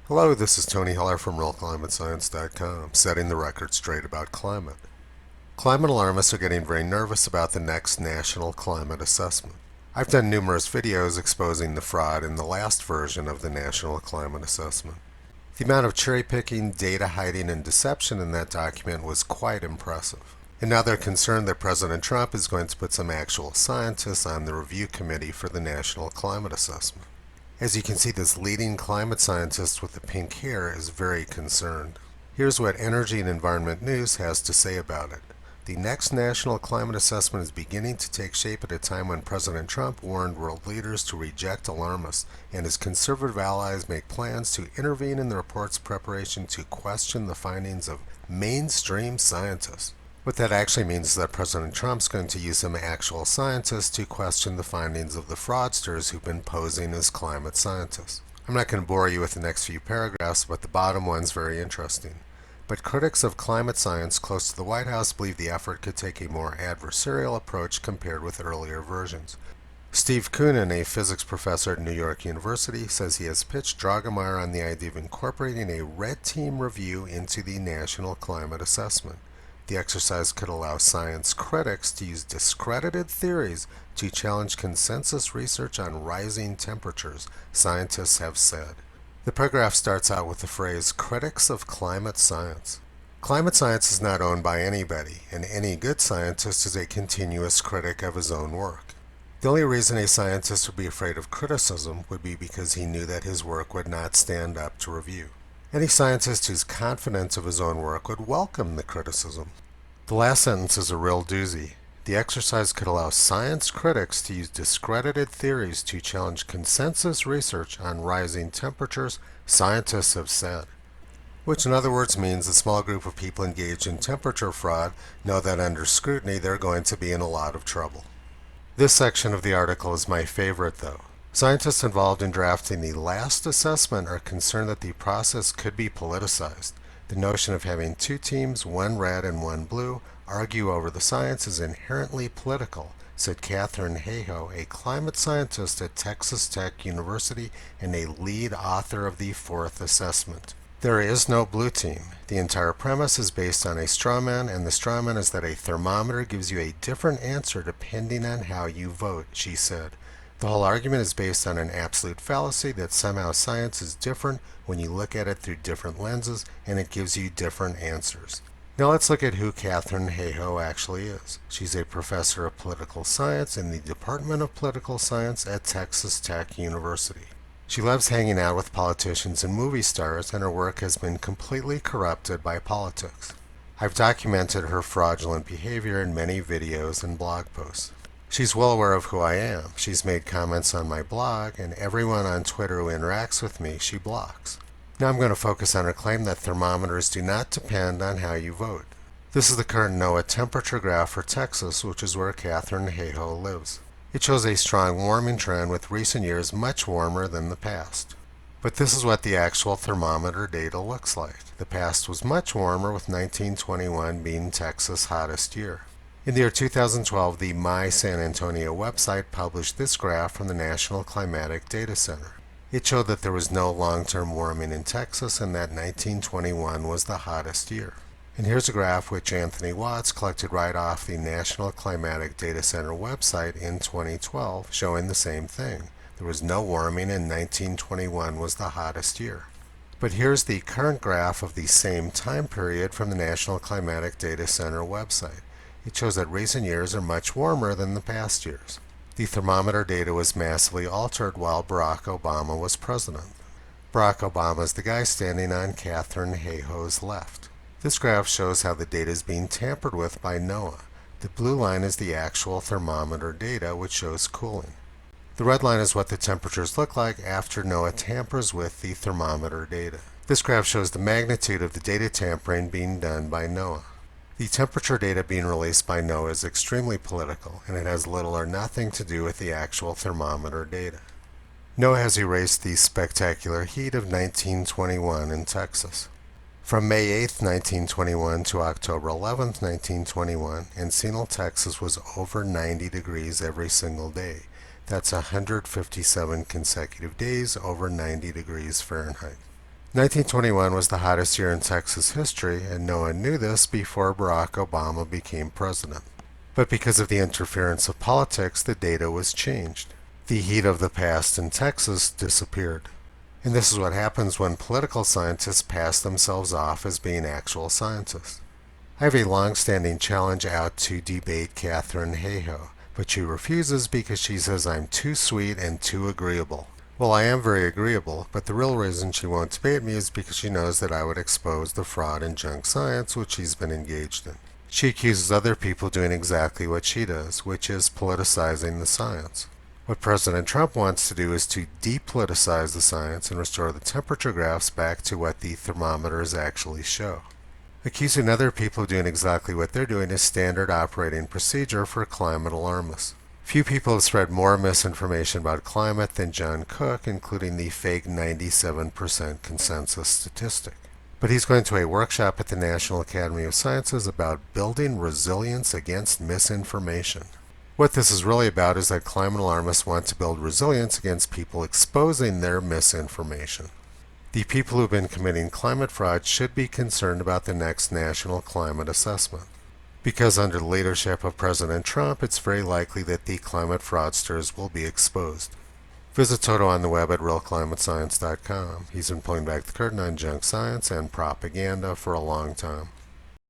Hello, this is Tony Heller from RealClimateScience.com, setting the record straight about climate. Climate alarmists are getting very nervous about the next national climate assessment. I've done numerous videos exposing the fraud in the last version of the National Climate Assessment. The amount of cherry-picking, data hiding, and deception in that document was quite impressive. And now they're concerned that President Trump is going to put some actual scientists on the review committee for the National Climate Assessment. As you can see, this leading climate scientist with the pink hair is very concerned. Here's what Energy and Environment News has to say about it. The next national climate assessment is beginning to take shape at a time when President Trump warned world leaders to reject alarmists, and his conservative allies make plans to intervene in the report's preparation to question the findings of mainstream scientists. What that actually means is that President Trump's going to use some actual scientists to question the findings of the fraudsters who've been posing as climate scientists. I'm not going to bore you with the next few paragraphs, but the bottom one's very interesting. But critics of climate science close to the White House believe the effort could take a more adversarial approach compared with earlier versions. Steve Koonin, a physics professor at New York University, says he has pitched Dragomir on the idea of incorporating a red team review into the National Climate Assessment. The exercise could allow science critics to use discredited theories to challenge consensus research on rising temperatures, scientists have said. The paragraph starts out with the phrase, critics of climate science. Climate science is not owned by anybody, and any good scientist is a continuous critic of his own work. The only reason a scientist would be afraid of criticism would be because he knew that his work would not stand up to review. Any scientist who's confident of his own work would welcome the criticism. The last sentence is a real doozy. The exercise could allow science critics to use discredited theories to challenge consensus research on rising temperatures, scientists have said. Which in other words means a small group of people engaged in temperature fraud know that under scrutiny they're going to be in a lot of trouble. This section of the article is my favorite though. Scientists involved in drafting the last assessment are concerned that the process could be politicized. The notion of having two teams, one red and one blue, argue over the science is inherently political, said Katherine Hayhoe, a climate scientist at Texas Tech University and a lead author of the fourth assessment. There is no blue team. The entire premise is based on a straw man, and the straw man is that a thermometer gives you a different answer depending on how you vote, she said. The whole argument is based on an absolute fallacy that somehow science is different when you look at it through different lenses and it gives you different answers. Now let's look at who Katherine Hayhoe actually is. She's a professor of political science in the Department of Political Science at Texas Tech University. She loves hanging out with politicians and movie stars, and her work has been completely corrupted by politics. I've documented her fraudulent behavior in many videos and blog posts. She's well aware of who I am. She's made comments on my blog, and everyone on Twitter who interacts with me, she blocks. Now I'm going to focus on her claim that thermometers do not depend on how you vote. This is the current NOAA temperature graph for Texas, which is where Katherine Hayhoe lives. It shows a strong warming trend with recent years much warmer than the past. But this is what the actual thermometer data looks like. The past was much warmer, with 1921 being Texas' hottest year. In the year 2012, the My San Antonio website published this graph from the National Climatic Data Center. It showed that there was no long-term warming in Texas and that 1921 was the hottest year. And here's a graph which Anthony Watts collected right off the National Climatic Data Center website in 2012, showing the same thing. There was no warming and 1921 was the hottest year. But here's the current graph of the same time period from the National Climatic Data Center website. It shows that recent years are much warmer than the past years. The thermometer data was massively altered while Barack Obama was president. Barack Obama is the guy standing on Katherine Hayhoe's left. This graph shows how the data is being tampered with by NOAA. The blue line is the actual thermometer data, which shows cooling. The red line is what the temperatures look like after NOAA tampers with the thermometer data. This graph shows the magnitude of the data tampering being done by NOAA. The temperature data being released by NOAA is extremely political, and it has little or nothing to do with the actual thermometer data. NOAA has erased the spectacular heat of 1921 in Texas. From May 8, 1921 to October 11, 1921, Encino, Texas was over 90 degrees every single day. That's 157 consecutive days over 90 degrees Fahrenheit. 1921 was the hottest year in Texas history, and no one knew this before Barack Obama became president. But because of the interference of politics, the data was changed. The heat of the past in Texas disappeared. And this is what happens when political scientists pass themselves off as being actual scientists. I have a long-standing challenge out to debate Katharine Hayhoe, but she refuses because she says I'm too sweet and too agreeable. Well, I am very agreeable, but the real reason she won't debate me is because she knows that I would expose the fraud and junk science which she's been engaged in. She accuses other people doing exactly what she does, which is politicizing the science. What President Trump wants to do is to depoliticize the science and restore the temperature graphs back to what the thermometers actually show. Accusing other people of doing exactly what they're doing is standard operating procedure for climate alarmists. Few people have spread more misinformation about climate than John Cook, including the fake 97% consensus statistic. But he's going to a workshop at the National Academy of Sciences about building resilience against misinformation. What this is really about is that climate alarmists want to build resilience against people exposing their misinformation. The people who've been committing climate fraud should be concerned about the next national climate assessment. Because under the leadership of President Trump, it's very likely that the climate fraudsters will be exposed. Visit Toto on the web at realclimatescience.com. He's been pulling back the curtain on junk science and propaganda for a long time.